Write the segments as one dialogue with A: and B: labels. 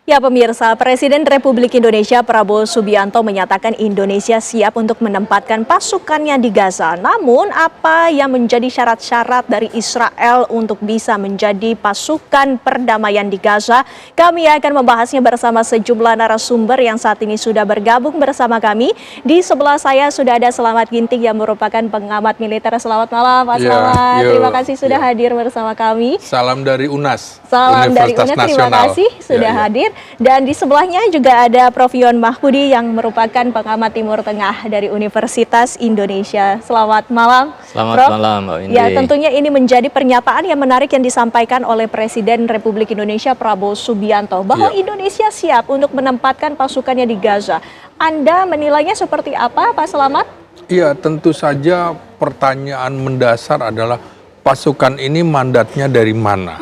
A: Ya pemirsa, Presiden Republik Indonesia Prabowo Subianto menyatakan Indonesia siap untuk menempatkan pasukannya di Gaza. Namun apa yang menjadi syarat-syarat dari Israel untuk bisa menjadi pasukan perdamaian di Gaza? Kami akan membahasnya bersama sejumlah narasumber yang saat ini sudah bergabung bersama kami. Di sebelah saya sudah ada Selamat Ginting yang merupakan pengamat militer. Selamat malam Pak Selamat. Terima kasih sudah hadir bersama kami.
B: Salam dari UNAS.
A: Salam dari UNAS, terima kasih sudah hadir. Dan di sebelahnya juga ada Prof. Yon Mahpudi yang merupakan pengamat Timur Tengah dari Universitas Indonesia. Selamat malam,
C: Selamat
A: Prof.
C: malam, Mbak Indi.
A: Ya, tentunya ini menjadi pernyataan yang menarik yang disampaikan oleh Presiden Republik Indonesia Prabowo Subianto bahwa Indonesia siap untuk menempatkan pasukannya di Gaza. Anda menilainya seperti apa, Pak Selamat?
B: Iya, tentu saja pertanyaan mendasar adalah pasukan ini mandatnya dari mana?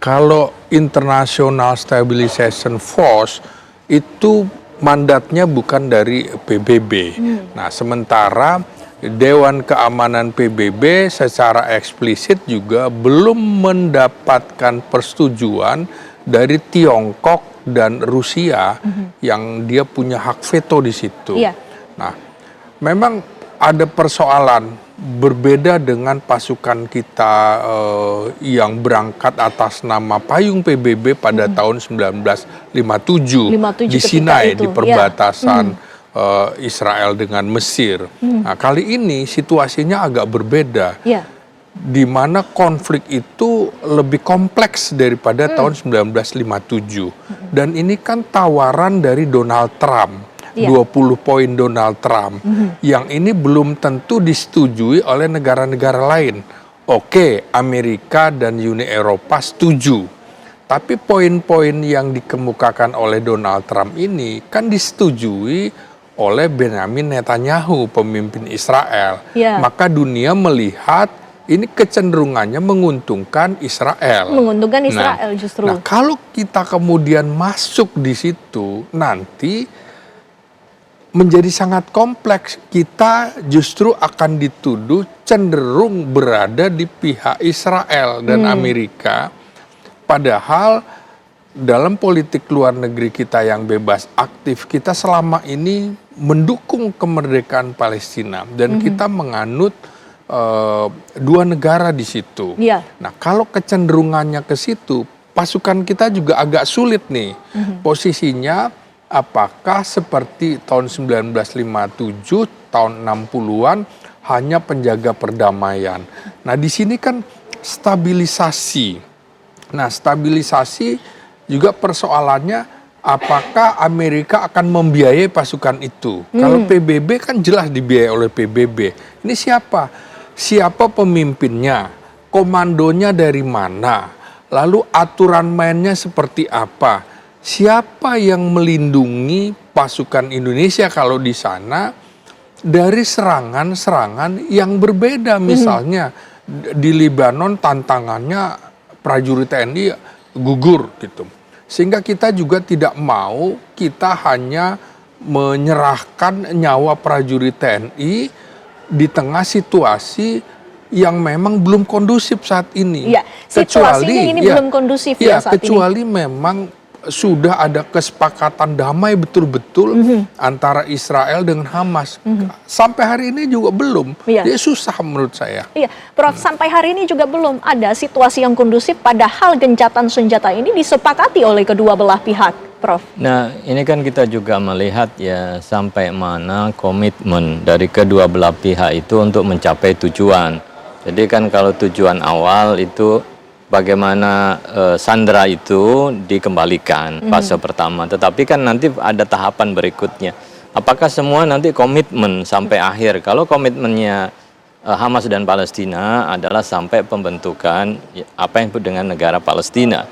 B: Kalau International Stabilization Force itu mandatnya bukan dari PBB. Nah, sementara Dewan Keamanan PBB secara eksplisit juga belum mendapatkan persetujuan dari Tiongkok dan Rusia yang dia punya hak veto di situ. Nah, memang ada persoalan berbeda dengan pasukan kita yang berangkat atas nama Payung PBB pada tahun 1957 di Sinai, di perbatasan Israel dengan Mesir. Nah, kali ini situasinya agak berbeda, di mana konflik itu lebih kompleks daripada tahun 1957. Dan ini kan tawaran dari Donald Trump. 20 poin Donald Trump yang ini belum tentu disetujui oleh negara-negara lain. Oke, Amerika dan Uni Eropa setuju. Tapi poin-poin yang dikemukakan oleh Donald Trump ini kan disetujui oleh Benjamin Netanyahu, pemimpin Israel. Maka dunia melihat ini kecenderungannya menguntungkan Israel.
A: Menguntungkan Israel justru.
B: Nah, kalau kita kemudian masuk di situ, nanti menjadi sangat kompleks. Kita justru akan dituduh cenderung berada di pihak Israel dan Amerika. Padahal dalam politik luar negeri kita yang bebas aktif, kita selama ini mendukung kemerdekaan Palestina. Dan kita menganut dua negara di situ. Nah, kalau kecenderungannya ke situ, pasukan kita juga agak sulit nih. Posisinya apakah seperti tahun 1957, tahun 60-an hanya penjaga perdamaian. Nah, di sini kan stabilisasi. Nah, stabilisasi juga persoalannya apakah Amerika akan membiayai pasukan itu. Kalau PBB kan jelas dibiayai oleh PBB. Ini siapa? Siapa pemimpinnya? Komandonya dari mana? Lalu aturan mainnya seperti apa? Siapa yang melindungi pasukan Indonesia kalau di sana dari serangan-serangan yang berbeda? Misalnya di Lebanon tantangannya prajurit TNI gugur gitu. Sehingga kita juga tidak mau kita hanya menyerahkan nyawa prajurit TNI di tengah situasi yang memang belum kondusif saat ini.
A: Situasinya ini belum kondusif saat
B: kecuali
A: ini.
B: Memang sudah ada kesepakatan damai betul-betul antara Israel dengan Hamas. Sampai hari ini juga belum. Dia susah menurut saya.
A: Prof, sampai hari ini juga belum ada situasi yang kondusif padahal gencatan senjata ini disepakati oleh kedua belah pihak, Prof.
C: Nah, ini kan kita juga melihat ya sampai mana komitmen dari kedua belah pihak itu untuk mencapai tujuan. Jadi kan kalau tujuan awal itu bagaimana sandera itu dikembalikan fase pertama. Tetapi kan nanti ada tahapan berikutnya. Apakah semua nanti komitmen sampai akhir? Kalau komitmennya Hamas dan Palestina adalah sampai pembentukan apa yang disebut dengan negara Palestina.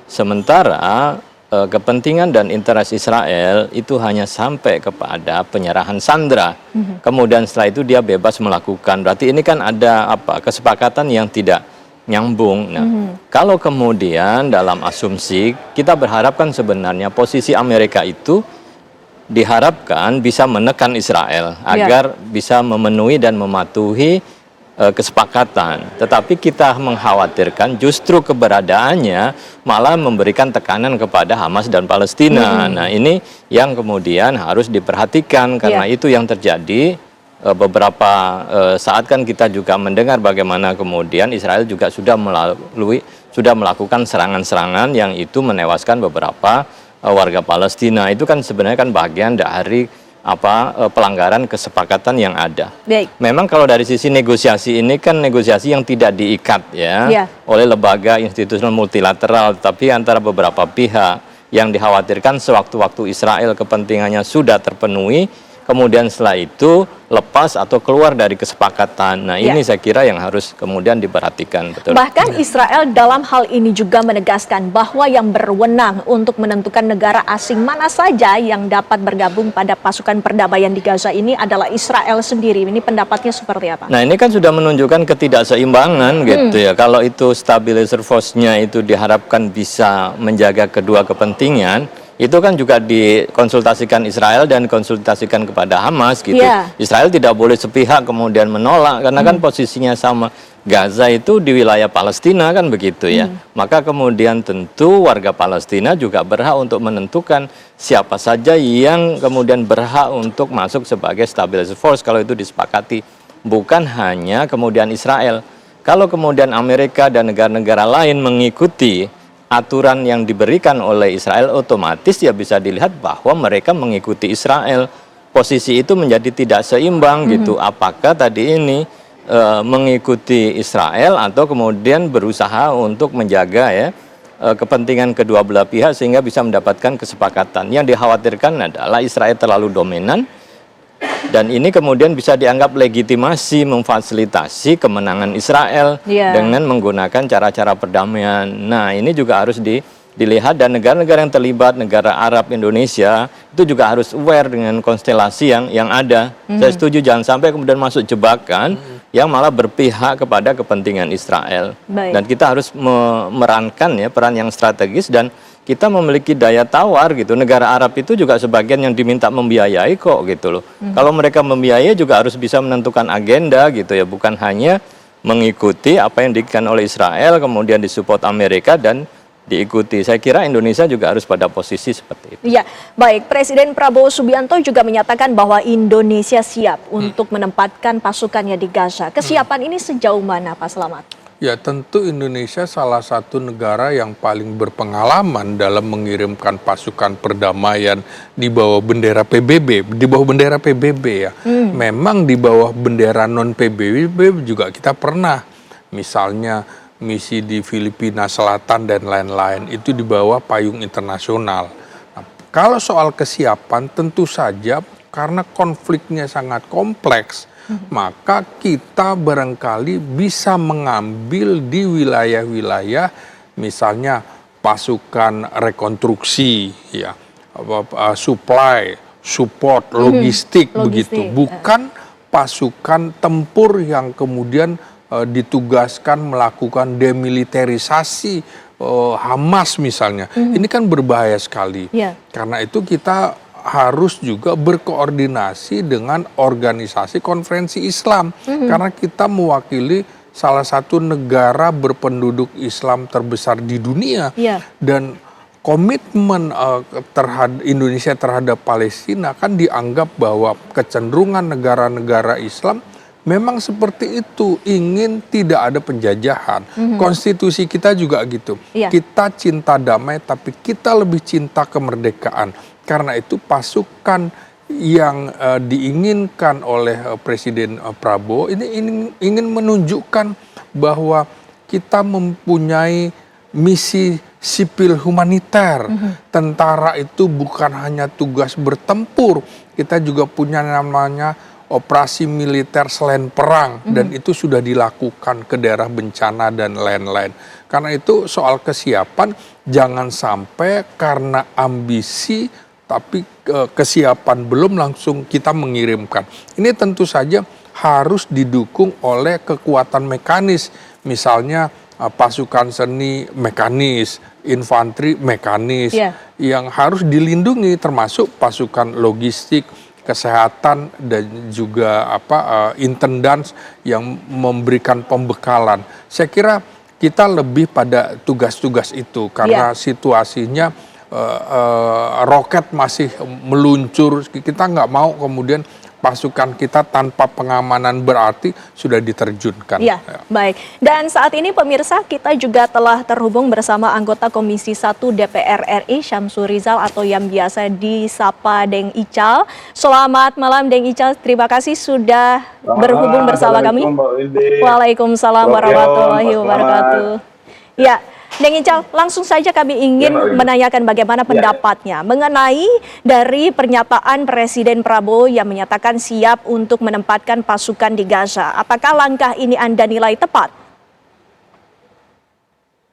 C: Sementara kepentingan dan interest Israel itu hanya sampai kepada penyerahan sandera. Kemudian setelah itu dia bebas melakukan. Berarti ini kan ada kesepakatan yang tidak nyambung. Nah, kalau kemudian dalam asumsi kita berharapkan sebenarnya posisi Amerika itu diharapkan bisa menekan Israel agar bisa memenuhi dan mematuhi kesepakatan, tetapi kita mengkhawatirkan justru keberadaannya malah memberikan tekanan kepada Hamas dan Palestina. Nah, ini yang kemudian harus diperhatikan karena itu yang terjadi beberapa saat kan kita juga mendengar bagaimana kemudian Israel juga sudah melakukan serangan-serangan yang itu menewaskan beberapa warga Palestina. Itu kan sebenarnya kan bagian dari pelanggaran kesepakatan yang ada.
A: Baik.
C: Memang kalau dari sisi negosiasi ini kan negosiasi yang tidak diikat oleh lembaga institusional multilateral, tapi antara beberapa pihak yang dikhawatirkan sewaktu-waktu Israel kepentingannya sudah terpenuhi, kemudian setelah itu lepas atau keluar dari kesepakatan. Nah, ini saya kira yang harus kemudian diperhatikan. Betul.
A: Bahkan Israel dalam hal ini juga menegaskan bahwa yang berwenang untuk menentukan negara asing mana saja yang dapat bergabung pada pasukan perdamaian di Gaza ini adalah Israel sendiri. Ini pendapatnya seperti apa?
C: Nah, ini kan sudah menunjukkan ketidakseimbangan gitu ya. Kalau itu stabilizer force-nya itu diharapkan bisa menjaga kedua kepentingan, itu kan juga dikonsultasikan Israel dan konsultasikan kepada Hamas gitu. Israel tidak boleh sepihak kemudian menolak karena kan posisinya sama. Gaza itu di wilayah Palestina kan begitu ya. Maka kemudian tentu warga Palestina juga berhak untuk menentukan siapa saja yang kemudian berhak untuk masuk sebagai stabilizer force kalau itu disepakati. Bukan hanya kemudian Israel. Kalau kemudian Amerika dan negara-negara lain mengikuti aturan yang diberikan oleh Israel, otomatis ya bisa dilihat bahwa mereka mengikuti Israel. Posisi itu menjadi tidak seimbang gitu. Apakah tadi ini mengikuti Israel atau kemudian berusaha untuk menjaga kepentingan kedua belah pihak sehingga bisa mendapatkan kesepakatan. Yang dikhawatirkan adalah Israel terlalu dominan dan ini kemudian bisa dianggap legitimasi memfasilitasi kemenangan Israel dengan menggunakan cara-cara perdamaian. Nah, ini juga harus dilihat dan negara-negara yang terlibat, negara Arab, Indonesia, itu juga harus aware dengan konstelasi yang ada. Saya setuju jangan sampai kemudian masuk jebakan yang malah berpihak kepada kepentingan Israel. Dan kita harus memerankan peran yang strategis dan kita memiliki daya tawar gitu. Negara Arab itu juga sebagian yang diminta membiayai kok gitu loh. Kalau mereka membiayai juga harus bisa menentukan agenda gitu ya, bukan hanya mengikuti apa yang diinginkan oleh Israel kemudian disupport Amerika dan diikuti. Saya kira Indonesia juga harus pada posisi seperti itu.
A: Ya, baik. Presiden Prabowo Subianto juga menyatakan bahwa Indonesia siap untuk menempatkan pasukannya di Gaza. Kesiapan ini sejauh mana, Pak Selamat?
B: Ya, tentu Indonesia salah satu negara yang paling berpengalaman dalam mengirimkan pasukan perdamaian di bawah bendera PBB, di bawah bendera PBB ya. Memang di bawah bendera non PBB juga kita pernah, misalnya misi di Filipina Selatan dan lain-lain, itu di bawah payung internasional. Nah, kalau soal kesiapan tentu saja karena konfliknya sangat kompleks, maka kita barangkali bisa mengambil di wilayah-wilayah misalnya pasukan rekonstruksi ya, supply, support, logistik begitu, bukan pasukan tempur yang kemudian ditugaskan melakukan demilitarisasi Hamas misalnya. Ini kan berbahaya sekali. Karena itu kita harus juga berkoordinasi dengan organisasi konferensi Islam. Karena kita mewakili salah satu negara berpenduduk Islam terbesar di dunia. Dan komitmen terhadap Indonesia terhadap Palestina kan dianggap bahwa kecenderungan negara-negara Islam memang seperti itu, ingin tidak ada penjajahan. Konstitusi kita juga gitu. Kita cinta damai tapi kita lebih cinta kemerdekaan. Karena itu pasukan yang diinginkan oleh Presiden Prabowo ini ingin menunjukkan bahwa kita mempunyai misi sipil humaniter. Tentara itu bukan hanya tugas bertempur, kita juga punya namanya operasi militer selain perang, dan itu sudah dilakukan ke daerah bencana dan lain-lain. Karena itu soal kesiapan jangan sampai karena ambisi tapi kesiapan belum langsung kita mengirimkan. Ini tentu saja harus didukung oleh kekuatan mekanis, misalnya pasukan seni mekanis, infanteri mekanis, yang harus dilindungi termasuk pasukan logistik, kesehatan dan juga intendans yang memberikan pembekalan. Saya kira kita lebih pada tugas-tugas itu karena situasinya roket masih meluncur. Kita nggak mau kemudian pasukan kita tanpa pengamanan berarti sudah diterjunkan.
A: Ya, baik. Dan saat ini pemirsa kita juga telah terhubung bersama anggota Komisi 1 DPR RI Syamsul Rizal atau yang biasa disapa Deng Ical. Selamat malam Deng Ical, terima kasih sudah berhubung bersama kami. Waalaikumsalam warahmatullahi wabarakatuh. Ya, Deng Ical, langsung saja kami ingin menanyakan bagaimana pendapatnya mengenai dari pernyataan Presiden Prabowo yang menyatakan siap untuk menempatkan pasukan di Gaza. Apakah langkah ini Anda nilai tepat?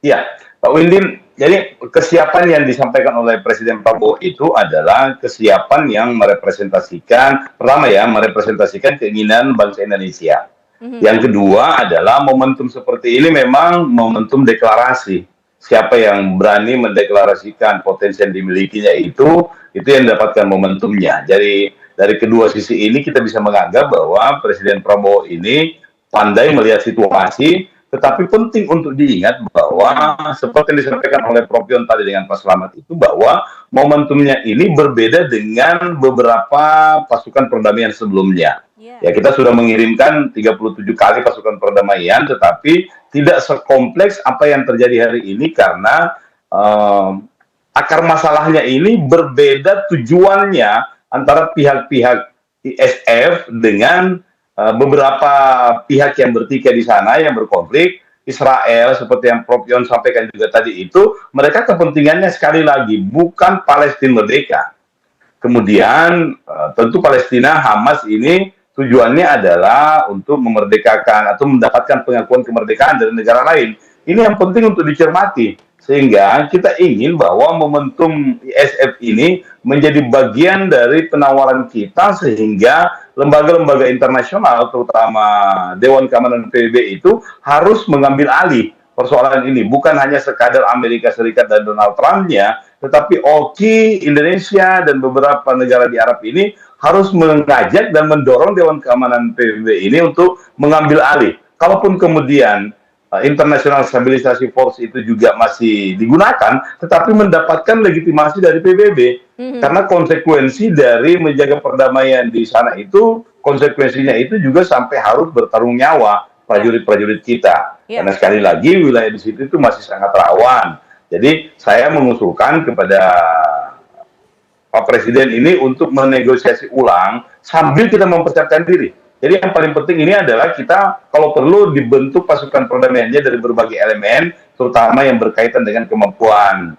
D: Ya, Pak Windy, jadi kesiapan yang disampaikan oleh Presiden Prabowo itu adalah kesiapan yang merepresentasikan, pertama ya, merepresentasikan keinginan bangsa Indonesia. Yang kedua adalah momentum seperti ini memang momentum deklarasi. Siapa yang berani mendeklarasikan potensi yang dimilikinya itu yang mendapatkan momentumnya. Jadi dari kedua sisi ini kita bisa menganggap bahwa Presiden Prabowo ini pandai melihat situasi, tetapi penting untuk diingat bahwa seperti yang disampaikan oleh Prof. Yon tadi dengan Pak Slamet itu bahwa momentumnya ini berbeda dengan beberapa pasukan perdamaian sebelumnya. Ya, kita sudah mengirimkan 37 kali pasukan perdamaian, tetapi tidak sekompleks apa yang terjadi hari ini karena akar masalahnya ini berbeda tujuannya antara pihak-pihak ISF dengan beberapa pihak yang bertikai di sana yang berkonflik. Israel seperti yang Prof. Yon sampaikan juga tadi itu, mereka kepentingannya sekali lagi bukan Palestina merdeka. Kemudian tentu Palestina Hamas ini tujuannya adalah untuk memerdekakan atau mendapatkan pengakuan kemerdekaan dari negara lain. Ini yang penting untuk dicermati. Sehingga kita ingin bahwa momentum ISF ini menjadi bagian dari penawaran kita sehingga lembaga-lembaga internasional, terutama Dewan Keamanan PBB itu harus mengambil alih persoalan ini. Bukan hanya sekadar Amerika Serikat dan Donald Trump-nya, tetapi OKI, Indonesia, dan beberapa negara di Arab ini harus mengajak dan mendorong Dewan Keamanan PBB ini untuk mengambil alih. Kalaupun kemudian International Stabilization Force itu juga masih digunakan, tetapi mendapatkan legitimasi dari PBB. Karena konsekuensi dari menjaga perdamaian di sana itu, konsekuensinya itu juga sampai harus bertarung nyawa prajurit-prajurit kita. Karena sekali lagi wilayah di situ itu masih sangat rawan. Jadi saya mengusulkan kepada Pak Presiden ini untuk menegosiasi ulang sambil kita mempersiapkan diri. Jadi yang paling penting ini adalah kita kalau perlu dibentuk pasukan perdamaiannya dari berbagai elemen, terutama yang berkaitan dengan kemampuan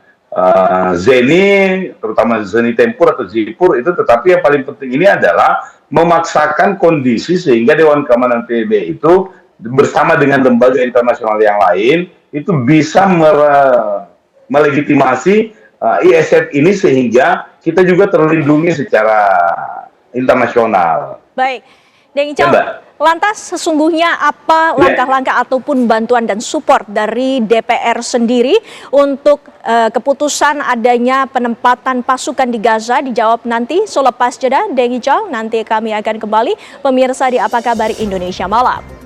D: Zeni, terutama Zeni Tempur atau Zipur itu. Tetapi yang paling penting ini adalah memaksakan kondisi sehingga Dewan Keamanan PBB itu bersama dengan lembaga internasional yang lain itu bisa melegitimasi ISF ini sehingga kita juga terlindungi secara internasional.
A: Baik, Deng Ical, lantas sesungguhnya apa langkah-langkah ataupun bantuan dan support dari DPR sendiri untuk keputusan adanya penempatan pasukan di Gaza? Dijawab nanti selepas jeda, Deng Ical. Nanti kami akan kembali. Pemirsa di Apa Kabar Indonesia Malam.